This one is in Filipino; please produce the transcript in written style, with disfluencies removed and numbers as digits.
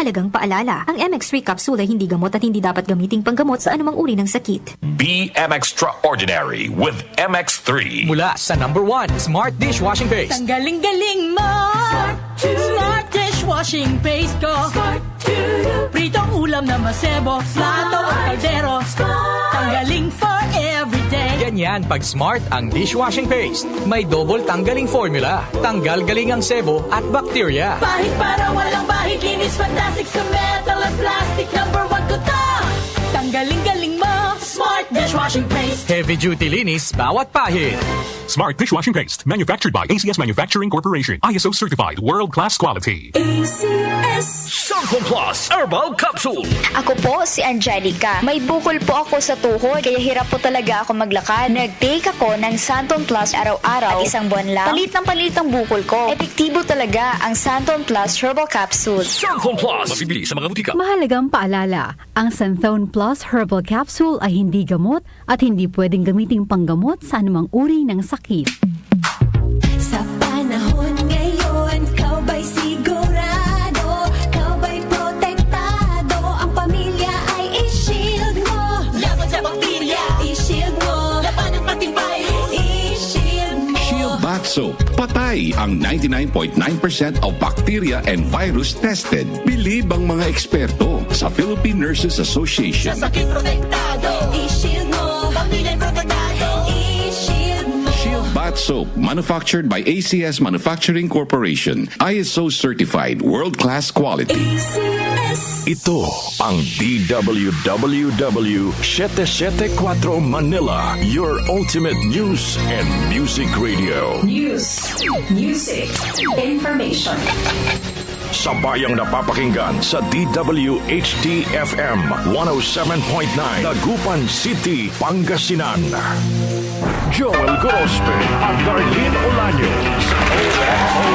Mahalagang paalala, ang MX3 capsule ay hindi gamot at hindi dapat gamiting panggamot sa anumang uri ng sakit. Be extraordinary with MX3. Mula sa #1 Smart Dishwashing Paste. Tanggaling-galing mo! Smart dishwashing paste ko! Pritong ulam na masebo, plato at kaldero. Tanggaling for everyday. Ganyan pag Smart ang dishwashing paste. May double tanggaling formula. Tanggal galing ang sebo at bakterya. Bahid para walang bahid, linis fantastic sa metal at plastic. #1 ko to! Tanggaling-galing mo! Smart dishwashing paste. Heavy duty linis bawat pahid. Smart Dishwashing Paste, manufactured by ACS Manufacturing Corporation. ISO certified, world-class quality. Sample Plus Herbal Capsule. Ako po si Angelica. May bukol po ako sa tuhod, kaya hirap po talaga ako maglakad. Nag-take ako ng Santon Plus araw-araw at isang buwan lang. Palit ang bukol ko. Epektibo talaga ang Santon Plus Herbal Capsule. Sample Plus. Mabibili sa mga butika. Mahalagang paalala, ang Santhone Plus Herbal Capsule ay hindi gamot at hindi pwedeng gamiting panggamot sa anumang uri ng sakit. Sa panahon ngayon, kau ba'y sigurado? Kau ba'y protektado? Ang pamilya ay i-shield mo. Laban sa bakterya, I-shield mo. laban at pati virus. I-shield mo. Shield Bath Soap. Patay ang 99.9% of bacteria and virus tested. Believe ang mga eksperto sa Philippine Nurses Association. Sa sakit protektado, I-shield mo. pamilya protektado. I-shield mo. Shield Bath Soap, manufactured by ACS Manufacturing Corporation. ISO certified, world-class quality. ACS. Ito ang DWWW 774 Manila, your ultimate news and music radio. News, music, information. Sabayang napapakinggan sa DWHD-FM 107.9 Dagupan City, Pangasinan. Joel Gorospe at Darlene Olaño sa OFO